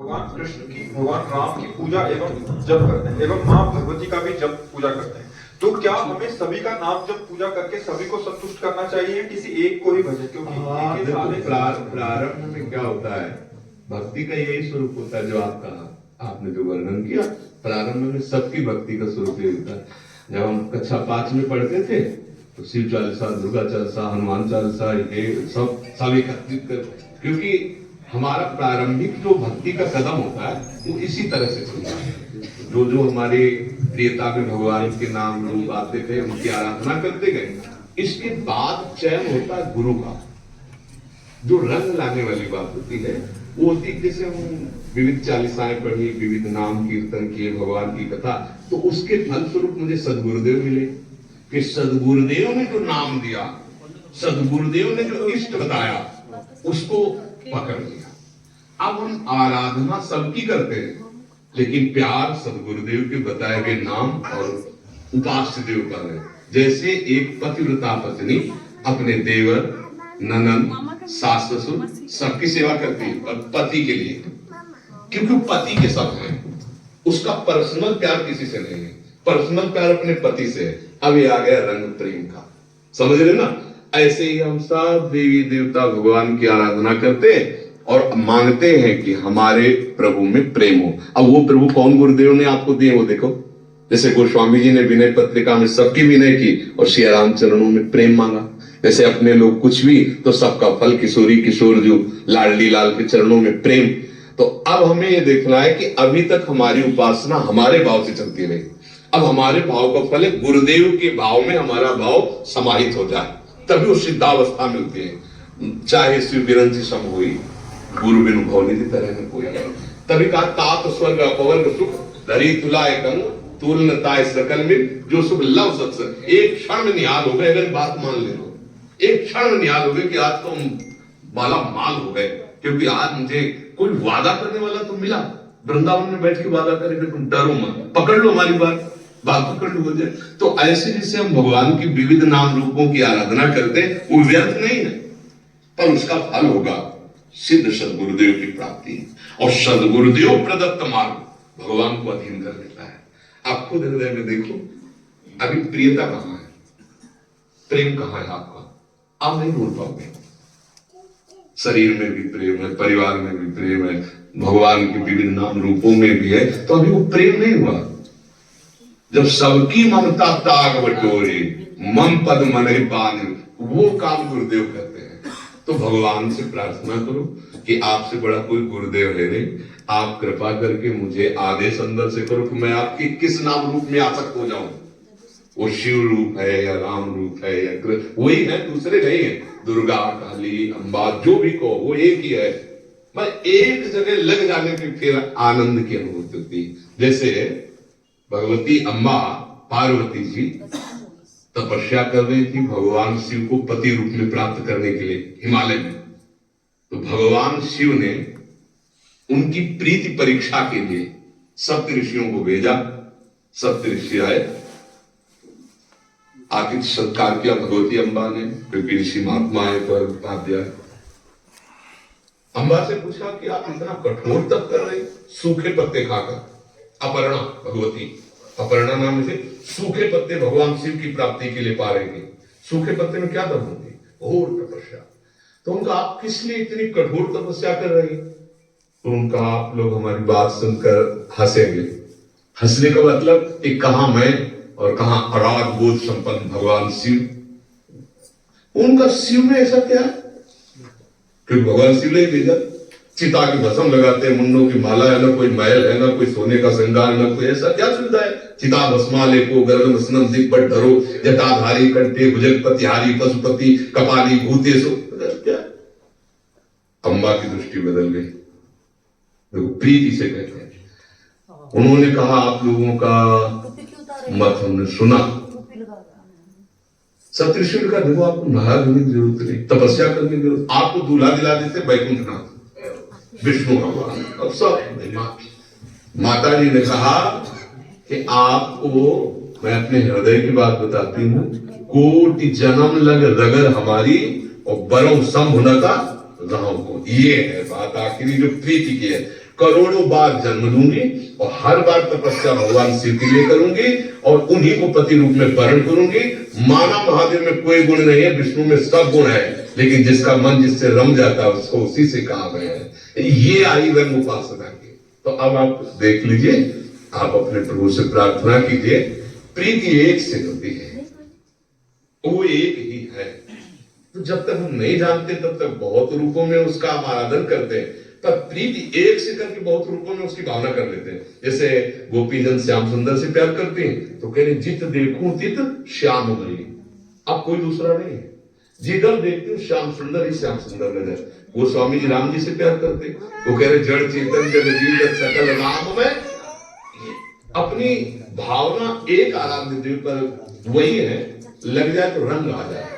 भगवान कृष्ण की, भगवान राम की पूजा एवं जप करते हैं एवं माँ भगवती का भी जप पूजा करते हैं। तो क्या हमें सभी का नाम जप पूजा करके सभी को संतुष्ट करना चाहिए, किसी एक को ही भजे? क्योंकि एक ही साधे प्रारंभ में क्या होता है, भक्ति का यही स्वरूप होता है जो आपका आपने जो वर्णन किया। प्रारंभ में सबकी भक्ति का स्वरूप यही होता है। जब हम कक्षा 5 में पढ़ते थे तो शिव चालीसा, दुर्गा चालीसा, हनुमान चालीसा, ये सब एकत्रित कर, क्योंकि हमारा प्रारंभिक जो भक्ति का कदम होता है वो इसी तरह से चलता है। जो जो हमारे प्रियता में भगवान के नाम रूप आते थे उनकी आराधना करते गए। इसके बाद चयन होता है गुरु का। जो रंग लाने वाली बात होती है वो होती है, जैसे हम विविध चालीसाएं पढ़ी, विविध नाम कीर्तन किए, भगवान की कथा, तो उसके फलस्वरूप मुझे सदगुरुदेव मिले कि सदगुरुदेव ने जो नाम दिया, सदगुरुदेव ने जो इष्ट बताया, उसको पकड़ लिया। अब हम आराधना सबकी करते हैं, लेकिन प्यार सदगुरुदेव के बताए गए नाम और उपास्य देव का है। जैसे एक पतिव्रता पत्नी अपने देवर, ननद, सास ससुर सबकी सेवा करती है, और पति के लिए, क्योंकि पति के सब हैं, उसका पर्सनल प्यार किसी से नहीं है, पर्सनल प्यार अपने पति से है। अब ये आ गया रंग प्रेम का, समझ रहे ना? ऐसे ही हम सब देवी देवता भगवान की आराधना करते हैं और मांगते हैं कि हमारे प्रभु में प्रेम हो। अब वो प्रभु कौन गुरुदेव ने आपको दिए वो देखो। जैसे गोस्वामी जी ने विनय पत्रिका में सबकी विनय की और श्री राम चरणों में प्रेम मांगा। जैसे अपने लोग कुछ भी तो सबका फल किशोरी किशोर जो लाडली लाल के चरणों में प्रेम। तो अब हमें ये देखना है कि अभी तक हमारी उपासना हमारे भाव से चलती रही, अब हमारे भाव का फल है गुरुदेव के भाव में हमारा भाव समाहित हो जाए, तभी वो सिद्धावस्था मिलती है। चाहे शिव बिरंजी सम हुई, गुरु बिनु भवनिधि तरह में कोई। तभी कहा तात स्वर्ग अपवर्ग सुख धरी तुलाए कंग तुल न ताय सकल में जो सुख लव सत्संग। एक क्षण में निहाल हो गए, अगर बात मान ले लो, एक क्षण में निहाल हो गए कि आज तो माला माल हो गए, क्योंकि आज मुझे कोई वादा करने वाला तो मिला। वृंदावन में बैठ के वादा करेंगे, तुम डरो मत, पकड़ लो हमारी बात पकड़ लो हो जाए। तो ऐसे जैसे हम भगवान की विविध नाम रूपों की आराधना करते हैं, वो व्यर्थ नहीं है, पर उसका फल होगा सिद्ध सदगुरुदेव की प्राप्ति। और सदगुरुदेव प्रदत्त मार्ग भगवान को अधीन कर लेता है। आप खुद हृदय में देखो, अभी प्रियता कहां है, प्रेम कहां है आपका? आप नहीं बोल पाओगे। शरीर में भी प्रेम है, परिवार में भी प्रेम है, भगवान के विभिन्न नाम रूपों में भी है, तो अभी वो प्रेम नहीं हुआ। जब सबकी ममता ताग बटोरे मम पद मन पान, वो काम गुरुदेव करते हैं। तो भगवान से प्रार्थना करो कि आपसे बड़ा कोई गुरुदेव है नहीं, आप कृपा करके मुझे आदेश अंदर से करो कि मैं आपके किस नाम रूप में आसक्त हो जाऊं। वो शिव रूप है या राम रूप है या वही है, दूसरे नहीं है। दुर्गा, काली, अम्बा, जो भी कहो वो एक ही है। मैं एक जगह लग जाने की फिर आनंद की अनुभूति होती है। जैसे भगवती अम्बा पार्वती जी तपस्या कर रही थी भगवान शिव को पति रूप में प्राप्त करने के लिए हिमालय में। तो भगवान शिव ने उनकी प्रीति परीक्षा के लिए सप्त ऋषियों को भेजा। सप्त ऋषि आए, आतिथ्य सत्कार किया भगवती अम्बा ने, क्योंकि ऋषि महात्मा आए तो उपाध्याय। अम्बा से पूछा कि आप इतना कठोर तप कर रहे, सूखे पत्ते खाकर। अपर्णा, भगवती अपर्णा नाम से सूखे पत्ते भगवान शिव की प्राप्ति के लिए पा रहे थे। सूखे पत्ते में क्या दम होगी? घोर तपस्या। तो उनका आप किस लिए इतनी कठोर तपस्या कर रहे? तो उनका आप लोग हमारी बात सुनकर हंसेंगे। हंसने का मतलब कि कहां मैं और कहां अराग बोध संपन्न भगवान शिव। उनका शिव में ऐसा क्या है? क्योंकि भगवान शिव ने भेजा। चिता की भस्म लगाते हैं, मुंडों की माला है, ना कोई महल है, ना कोई सोने का श्रृंगार, ना कोई ऐसा क्या सुविधा है? चिता भस्माले को गर्दन स्नम दिग्पट धरो जटाधारी कंठे भुजगपतिहारी पशुपति कपाली भूतेशु। क्या अम्बा की दृष्टि बदल गई। देखो प्रीति से कहते हैं। उन्होंने कहा आप लोगों का मत हमने सुना। सप्तऋषि का देखो आपको नहा धोने की जरूरत नहीं, तपस्या करने की जरूरत, आपको दूल्हा दिला देते बैकुंठनाथ विष्णु भगवान। अब सब माता जी ने कहा कि आपको मैं अपने हृदय की बात बताती हूँ, कोटि जन्म लग रगर हमारी और बरौ सम हुनका गांव को। ये है बात आखिरी जो प्रीति की है। करोड़ों बार जन्म लूंगी और हर बार तपस्या भगवान शिव के लिए करूंगी और उन्हीं को पति रूप में वर्ण करूंगी। माना महादेव में कोई गुण नहीं है, विष्णु में सब गुण है, लेकिन जिसका मन जिससे रम जाता है उसको उसी से काम है। ये आई रंग उपासना की। तो अब आप देख लीजिए, आप अपने प्रभु से प्रार्थना कीजिए, प्रीति एक से होती है, वो एक ही है। तो जब तक हम नहीं जानते तब तक बहुत रूपों में उसका हम आराधन करते हैं, तब प्रीति एक से करके बहुत रूपों में उसकी भावना कर लेते हैं। जैसे गोपीजन श्याम सुंदर से प्यार करते हैं तो कह रहे जित देखूं तित श्याम मणि, अब कोई दूसरा नहीं है। जिधर देखते हो श्याम सुंदर ही श्याम सुंदर नजर। वो स्वामी जी राम जी से प्यार करते, वो कह रहे जड़ चेतन जग जीव सकल राम में। अपनी भावना एक आराध्य देव पर वही है, लग जाए तो रंग आ जाए।